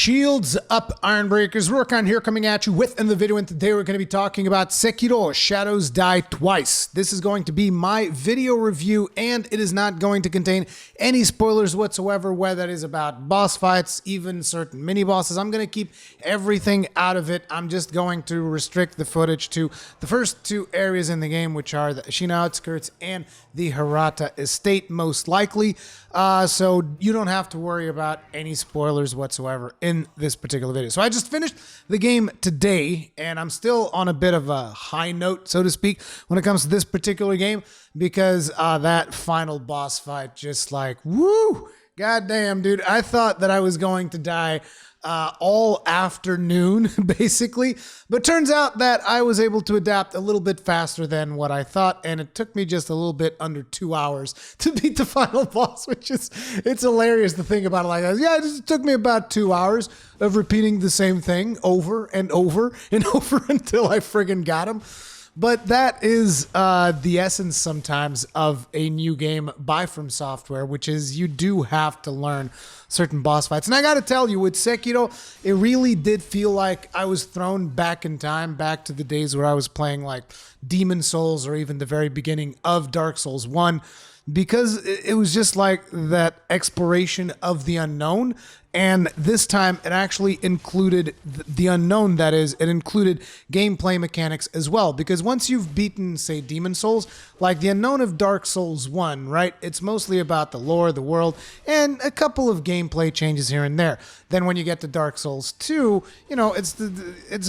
Shields up, Ironbreakers. Rurikhan here coming at you with another video, and today we're going to be talking about Sekiro, Shadows Die Twice. This is going to be my video review, and it is not going to contain any spoilers whatsoever, whether that is about boss fights, even certain mini-bosses. I'm going to keep everything out of it. I'm just going to restrict the footage to the first two areas in the game, which are the Ashina Outskirts and the Hirata Estate, most likely. So you don't have to worry about any spoilers whatsoever in this particular video. So I just finished the game today, and I'm still on a bit of a high note, so to speak, when it comes to this particular game, because that final boss fight, just like, woo, goddamn, dude. I thought that I was going to die all afternoon, basically. But turns out that I was able to adapt a little bit faster than what I thought, and it took me just a little bit under 2 hours to beat the final boss, which is, it's hilarious to think about it like that. Yeah, it just took me about 2 hours of repeating the same thing over and over and over until I friggin' got him. But that is the essence sometimes of a new game by From Software, which is you do have to learn certain boss fights. And I got to tell you, with Sekiro, it really did feel like I was thrown back in time, back to the days where I was playing like Demon Souls or even the very beginning of Dark Souls 1, because it was just like that exploration of the unknown. And this time it actually included the unknown, that is, it included gameplay mechanics as well. Because once you've beaten, say, Demon Souls, like the unknown of Dark Souls 1, right? It's mostly about the lore, the world, and a couple of gameplay changes here and there. Then when you get to Dark Souls 2, you know, it's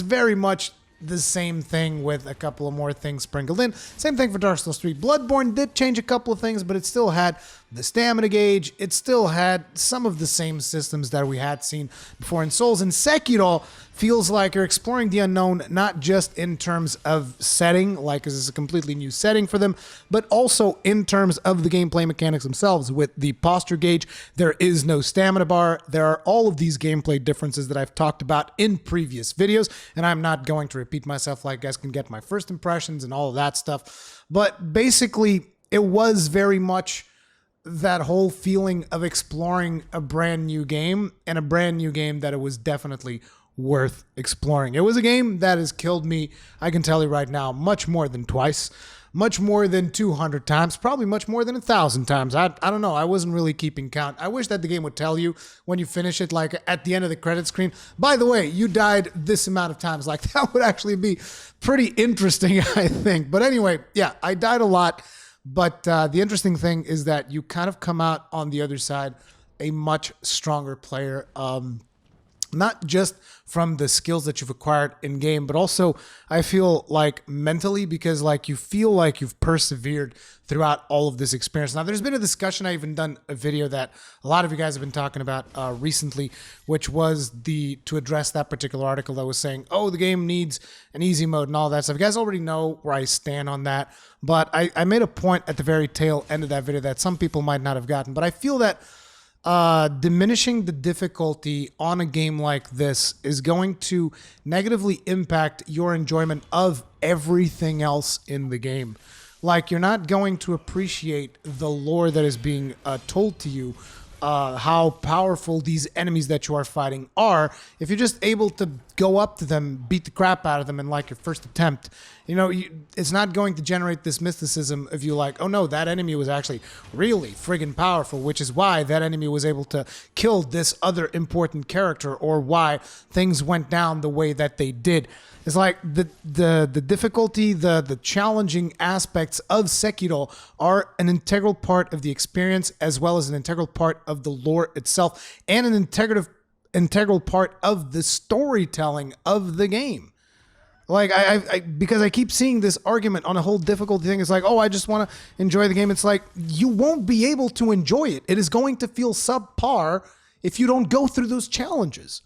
very much the same thing with a couple of more things sprinkled in. Same thing for Dark Souls 3. Bloodborne did change a couple of things, but it still had the stamina gauge. It still had some of the same systems that we had seen before in Souls. And Sekiro feels like you're exploring the unknown, not just in terms of setting, like this is a completely new setting for them, but also in terms of the gameplay mechanics themselves. With the posture gauge, there is no stamina bar. There are all of these gameplay differences that I've talked about in previous videos, and I'm not going to repeat myself. Like, you guys can get my first impressions and all of that stuff. But basically, it was very much that whole feeling of exploring a brand new game, and a brand new game that it was definitely worth exploring. It was a game that has killed me, I can tell you right now, much more than twice, much more than 200 times, probably much more than 1,000 times. I don't know. I wasn't really keeping count. I wish that the game would tell you when you finish it, like at the end of the credit screen, by the way, you died this amount of times. Like, that would actually be pretty interesting, I think. But anyway, yeah, I died a lot. But the interesting thing is that you kind of come out on the other side a much stronger player, not just from the skills that you've acquired in game, but also I feel like mentally, because like you feel like you've persevered throughout all of this experience. Now, there's been a discussion, I even done a video that a lot of you guys have been talking about recently, which was to address that particular article that was saying, oh, the game needs an easy mode and all that stuff. You guys already know where I stand on that, but I made a point at the very tail end of that video that some people might not have gotten, but I feel that diminishing the difficulty on a game like this is going to negatively impact your enjoyment of everything else in the game. Like, you're not going to appreciate the lore that is being told to you, how powerful these enemies that you are fighting are, if you're just able to go up to them, beat the crap out of them in like your first attempt. You know, it's not going to generate this mysticism of you like, oh no, that enemy was actually really friggin' powerful, which is why that enemy was able to kill this other important character, or why things went down the way that they did. It's like the difficulty, the challenging aspects of Sekiro are an integral part of the experience, as well as an integral part of the lore itself, and an integral part of the storytelling of the game. Like, because I keep seeing this argument on a whole difficulty thing. It's like, oh, I just want to enjoy the game. It's like, you won't be able to enjoy it. It is going to feel subpar if you don't go through those challenges.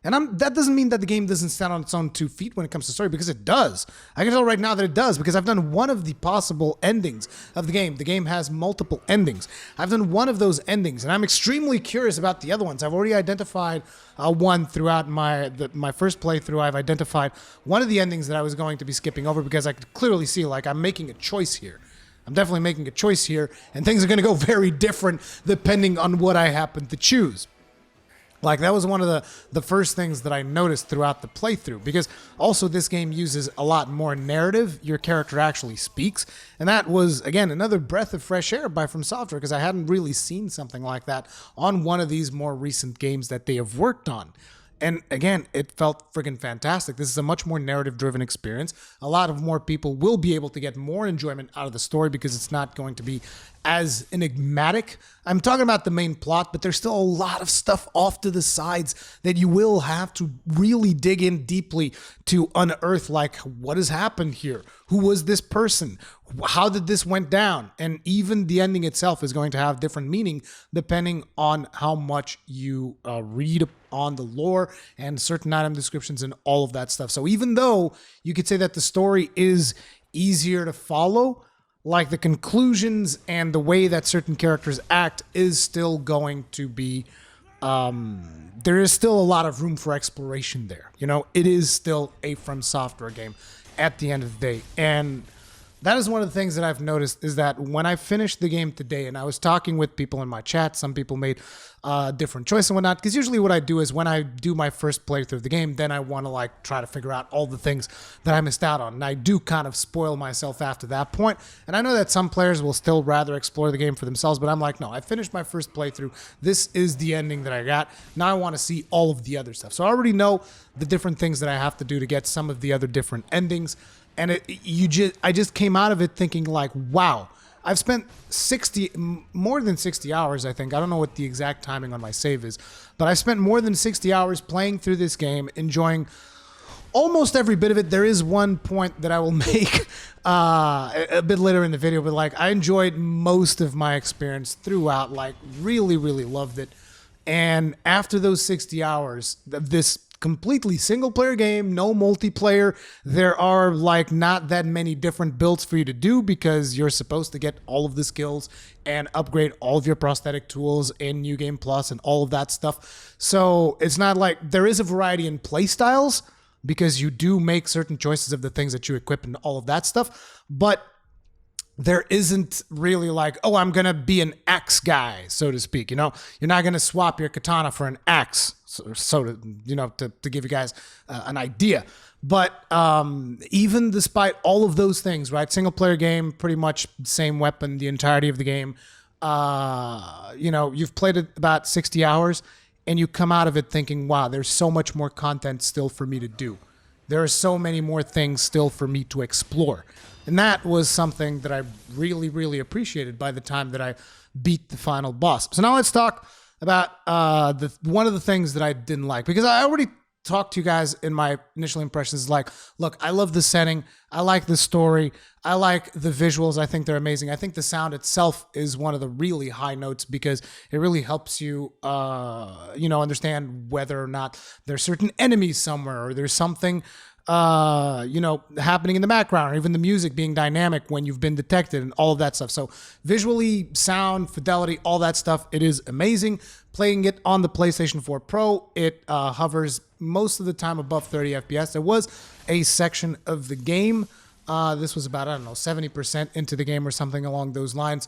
And that doesn't mean that the game doesn't stand on its own 2 feet when it comes to story, because it does. I can tell right now that it does, because I've done one of the possible endings of the game. The game has multiple endings. I've done one of those endings, and I'm extremely curious about the other ones. I've already identified one throughout my first playthrough. I've identified one of the endings that I was going to be skipping over, because I could clearly see, like, I'm making a choice here. I'm definitely making a choice here, and things are going to go very different depending on what I happen to choose. Like, that was one of the first things that I noticed throughout the playthrough, because also this game uses a lot more narrative. Your character actually speaks, and that was, again, another breath of fresh air by From Software, because I hadn't really seen something like that on one of these more recent games that they have worked on. And again, it felt friggin' fantastic. This is a much more narrative-driven experience. A lot of more people will be able to get more enjoyment out of the story because it's not going to be as enigmatic. I'm talking about the main plot, but there's still a lot of stuff off to the sides that you will have to really dig in deeply to unearth, like, what has happened here? Who was this person? How did this went down? And even the ending itself is going to have different meaning depending on how much you read on the lore and certain item descriptions and all of that stuff. So even though you could say that the story is easier to follow, like, the conclusions and the way that certain characters act is still going to be, there is still a lot of room for exploration there. You know, it is still a From Software game at the end of the day. And that is one of the things that I've noticed, is that when I finished the game today, and I was talking with people in my chat, some people made different choices and whatnot, because usually what I do is when I do my first playthrough of the game, then I want to, like, try to figure out all the things that I missed out on, and I do kind of spoil myself after that point. And I know that some players will still rather explore the game for themselves, but I'm like, no, I finished my first playthrough. This is the ending that I got. Now I want to see all of the other stuff. So I already know the different things that I have to do to get some of the other different endings. And I just came out of it thinking, like, wow, I've spent more than 60 hours, I think. I don't know what the exact timing on my save is, but I've spent more than 60 hours playing through this game, enjoying almost every bit of it. There is one point that I will make a bit later in the video, but, like, I enjoyed most of my experience throughout, like, really, really loved it. And after those 60 hours of this completely single player game, no multiplayer, there are, like, not that many different builds for you to do, because you're supposed to get all of the skills and upgrade all of your prosthetic tools in New Game Plus and all of that stuff. So it's not like there is a variety in play styles, because you do make certain choices of the things that you equip and all of that stuff, but there isn't really like, oh, I'm going to be an axe guy, so to speak. You know, you're not going to swap your katana for an axe, so to, you know, to give you guys an idea. But even despite all of those things, right, single player game, pretty much same weapon the entirety of the game. You know, you've played it about 60 hours and you come out of it thinking, wow, there's so much more content still for me to do. There are so many more things still for me to explore. And that was something that I really, really appreciated by the time that I beat the final boss. So now let's talk about one of the things that I didn't like, because I already talked to you guys in my initial impressions. Like, look, I love the setting. I like the story. I like the visuals. I think they're amazing. I think the sound itself is one of the really high notes, because it really helps you, you know, understand whether or not there's certain enemies somewhere, or there's something you know, happening in the background, or even the music being dynamic when you've been detected and all of that stuff. So visually, sound, fidelity, all that stuff, it is amazing. Playing it on the PlayStation 4 Pro, it hovers most of the time above 30 FPS. There was a section of the game, this was about, I don't know, 70% into the game or something along those lines.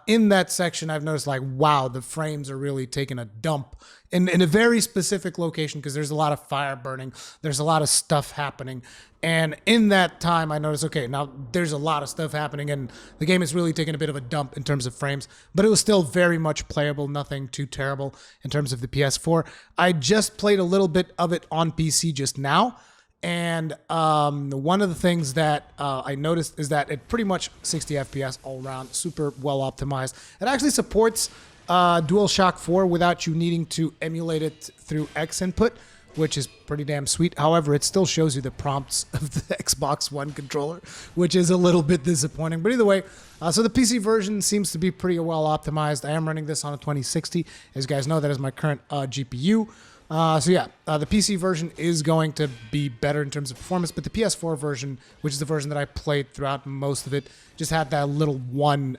In that section, I've noticed, like, wow, the frames are really taking a dump in a very specific location, because there's a lot of fire burning. There's a lot of stuff happening. And in that time, I noticed, okay, now there's a lot of stuff happening, and the game is really taking a bit of a dump in terms of frames, but it was still very much playable, nothing too terrible in terms of the PS4. I just played a little bit of it on PC just now. And one of the things that I noticed is that it pretty much 60 FPS all around, super well optimized. It actually supports DualShock 4 without you needing to emulate it through X input, which is pretty damn sweet. However, it still shows you the prompts of the Xbox One controller, which is a little bit disappointing. But either way, so the PC version seems to be pretty well optimized. I am running this on a 2060. As you guys know, that is my current GPU. So yeah, the PC version is going to be better in terms of performance, but the PS4 version, which is the version that I played throughout most of it, just had that little one,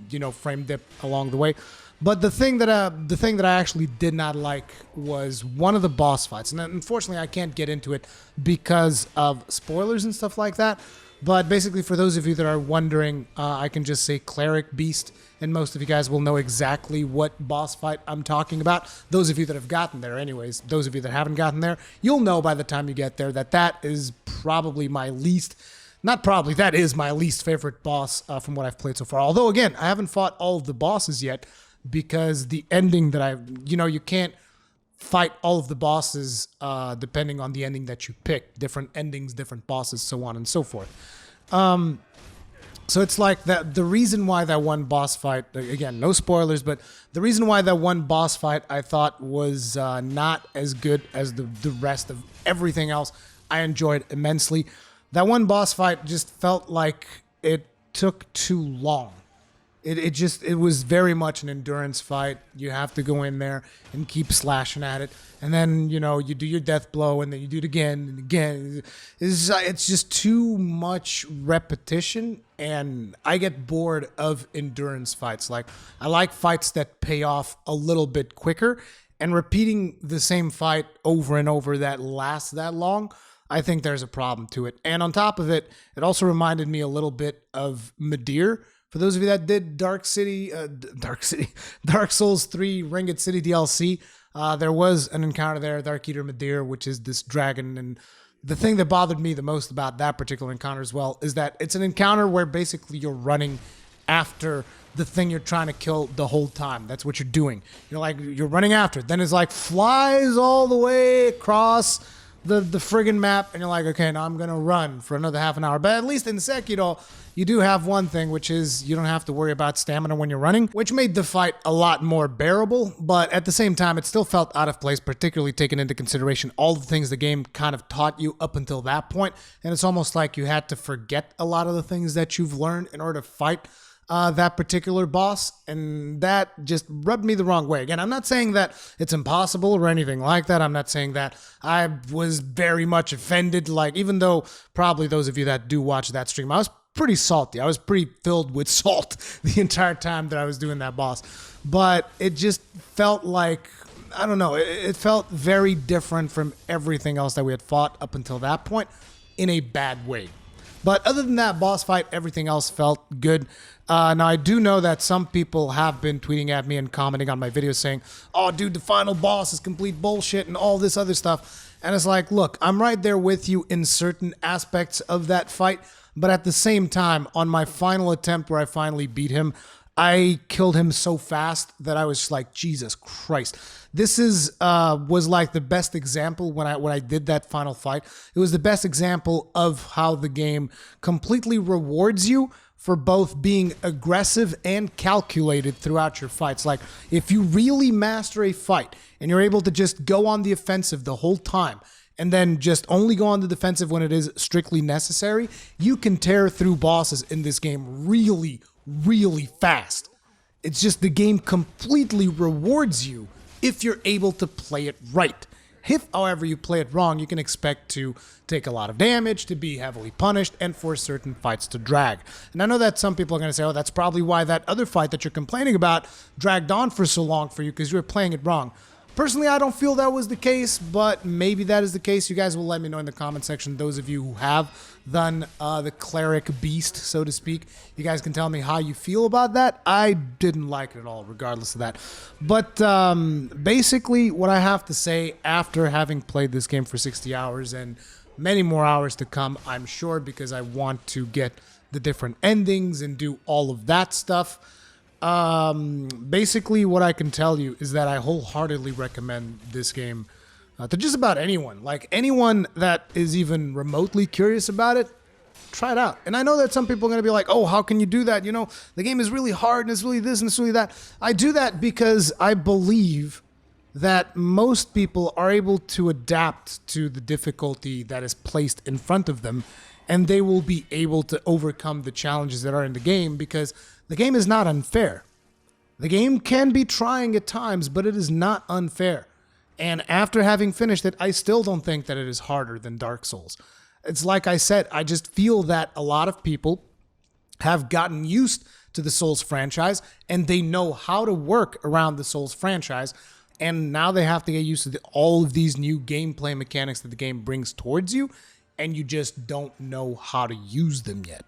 you know, frame dip along the way. But the thing that I actually did not like was one of the boss fights, and unfortunately I can't get into it because of spoilers and stuff like that. But basically, for those of you that are wondering, I can just say Cleric Beast, and most of you guys will know exactly what boss fight I'm talking about. Those of you that have gotten there anyways, those of you that haven't gotten there, you'll know by the time you get there that that is probably my least, not probably, that is my least favorite boss from what I've played so far. Although, again, I haven't fought all of the bosses yet because the ending that you can't fight all of the bosses depending on the ending that you pick. Different endings, different bosses, so on and so forth. So it's like that. The reason why that one boss fight, again, no spoilers, but the reason why that one boss fight I thought was not as good as the rest of everything else, I enjoyed immensely. That one boss fight just felt like it took too long. It was very much an endurance fight. You have to go in there and keep slashing at it. And then, you do your death blow and then you do it again and again. It's just too much repetition, and I get bored of endurance fights. Like, I like fights that pay off a little bit quicker, and repeating the same fight over and over that lasts that long, I think there's a problem to it. And on top of it, it also reminded me a little bit of Medir. For those of you that did Dark Souls 3 Ringed City DLC, there was an encounter there, Dark Eater Medir, which is this dragon. And the thing that bothered me the most about that particular encounter as well is that it's an encounter where basically you're running after the thing you're trying to kill the whole time. That's what you're doing. You're running after it. Then it's like flies all the way across the friggin' map, and you're like, okay, now I'm gonna run for another half an hour. But at least in Sekiro, you do have one thing, which is you don't have to worry about stamina when you're running, which made the fight a lot more bearable. But at the same time, it still felt out of place, particularly taking into consideration all the things the game kind of taught you up until that point. And it's almost like you had to forget a lot of the things that you've learned in order to fight that particular boss, and that just rubbed me the wrong way. Again, I'm not saying that it's impossible or anything like that. I'm not saying that I was very much offended, even though probably those of you that do watch that stream, I was pretty salty. I was pretty filled with salt the entire time that I was doing that boss. But it just felt like, I don't know, it felt very different from everything else that we had fought up until that point in a bad way. But other than that boss fight, everything else felt good. Now, I do know that some people have been tweeting at me and commenting on my videos saying, oh, dude, the final boss is complete bullshit and all this other stuff. And it's like, look, I'm right there with you in certain aspects of that fight. But at the same time, on my final attempt where I finally beat him, I killed him so fast that I was just like, Jesus Christ. This was like the best example when I did that final fight. It was the best example of how the game completely rewards you for both being aggressive and calculated throughout your fights. Like, if you really master a fight and you're able to just go on the offensive the whole time and then just only go on the defensive when it is strictly necessary, you can tear through bosses in this game really, really fast. It's just the game completely rewards you if you're able to play it right. If, however, you play it wrong, you can expect to take a lot of damage, to be heavily punished, and for certain fights to drag. And I know that some people are going to say, oh, that's probably why that other fight that you're complaining about dragged on for so long for you, because you were playing it wrong. Personally, I don't feel that was the case, but maybe that is the case. You guys will let me know in the comment section, those of you who have done the Cleric Beast, so to speak. You guys can tell me how you feel about that. I didn't like it at all, regardless of that. But basically, what I have to say, after having played this game for 60 hours and many more hours to come, I'm sure, because I want to get the different endings and do all of that stuff. Basically, what I can tell you is that I wholeheartedly recommend this game to just about anyone. Like, anyone that is even remotely curious about it, try it out. And I know that some people are going to be like, oh, how can you do that? The game is really hard and it's really this and it's really that. I do that because I believe that most people are able to adapt to the difficulty that is placed in front of them, and they will be able to overcome the challenges that are in the game, because the game is not unfair. The game can be trying at times, but it is not unfair. And after having finished it, I still don't think that it is harder than Dark Souls. It's like I said, I just feel that a lot of people have gotten used to the Souls franchise, and they know how to work around the Souls franchise, and now they have to get used to all of these new gameplay mechanics that the game brings towards you. and you just don't know how to use them yet.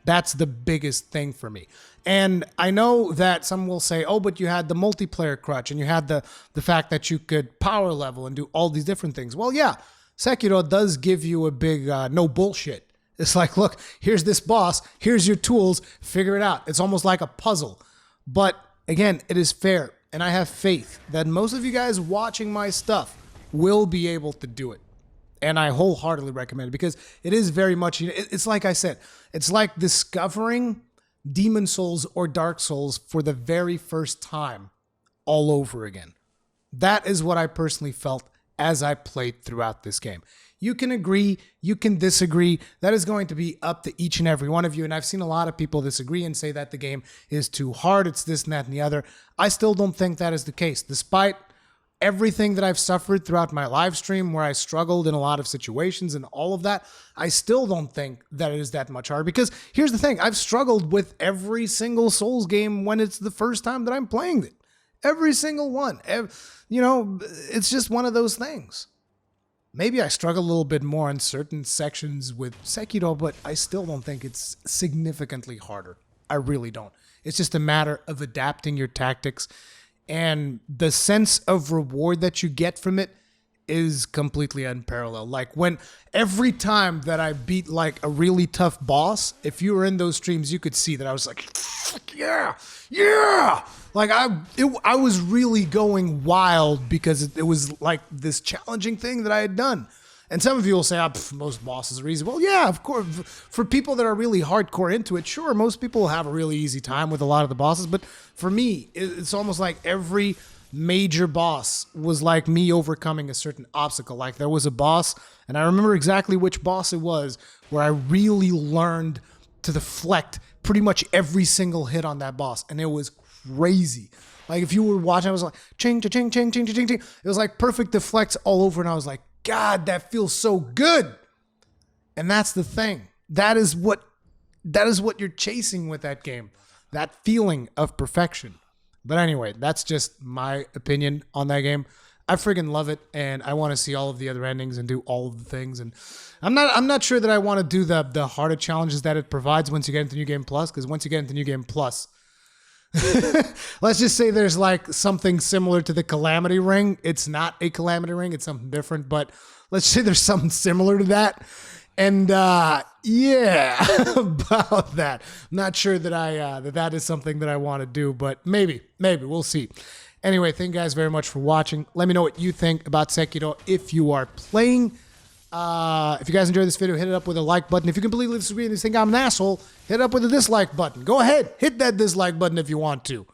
That's the biggest thing for me. And I know that some will say, oh, but you had the multiplayer crutch and you had the fact that you could power level and do all these different things. Well, yeah, Sekiro does give you a big no bullshit. It's like, look, here's this boss, here's your tools, figure it out. It's almost like a puzzle. But again, it is fair. And I have faith that most of you guys watching my stuff will be able to do it. And I wholeheartedly recommend it because it is very much, it's like I said, it's like discovering Demon Souls or Dark Souls for the very first time all over again. That is what I personally felt as I played throughout this game. You can agree, you can disagree. That is going to be up to each and every one of you. And I've seen a lot of people disagree and say that the game is too hard, it's this and that and the other. I still don't think that is the case, despite everything that I've suffered throughout my live stream where I struggled in a lot of situations and all of that. I still don't think that it is that much hard because here's the thing. I've struggled with every single Souls game when it's the first time that I'm playing it. Every single one. You know, it's just one of those things. Maybe I struggle a little bit more in certain sections with Sekiro, but I still don't think it's significantly harder. I really don't. It's just a matter of adapting your tactics, and the sense of reward that you get from it is completely unparalleled. Like when every time that I beat like a really tough boss, if you were in those streams, you could see that I was like, yeah, yeah. Like I was really going wild because it was like this challenging thing that I had done. And some of you will say, most bosses are easy. Well, yeah, of course. For people that are really hardcore into it, sure, most people will have a really easy time with a lot of the bosses. But for me, it's almost like every major boss was like me overcoming a certain obstacle. Like there was a boss, and I remember exactly which boss it was, where I really learned to deflect pretty much every single hit on that boss. And it was crazy. Like if you were watching, I was like, ching, ching, ching, ching, ching, ching. It was like perfect deflects all over. And I was like, God, that feels so good. And that's the thing. That is what you're chasing with that game. That feeling of perfection. But anyway, that's just my opinion on that game. I friggin' love it, and I want to see all of the other endings and do all of the things. And I'm not sure that I want to do the harder challenges that it provides once you get into New Game Plus, because once you get into New Game Plus, let's just say there's like something similar to the Calamity Ring. It's not a Calamity Ring, it's something different, but let's say there's something similar to that. And yeah, about that. I'm not sure that that is something that I want to do, but maybe we'll see. Anyway, thank you guys very much for watching. Let me know what you think about Sekiro if you are playing. If you guys enjoyed this video, hit it up with a like button. If you completely disagree and you think I'm an asshole, hit it up with a dislike button. Go ahead, hit that dislike button if you want to.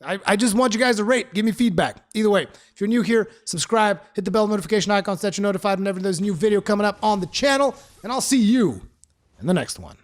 I just want you guys to rate, give me feedback. Either way, if you're new here, subscribe, hit the bell notification icon so that you're notified whenever there's a new video coming up on the channel, and I'll see you in the next one.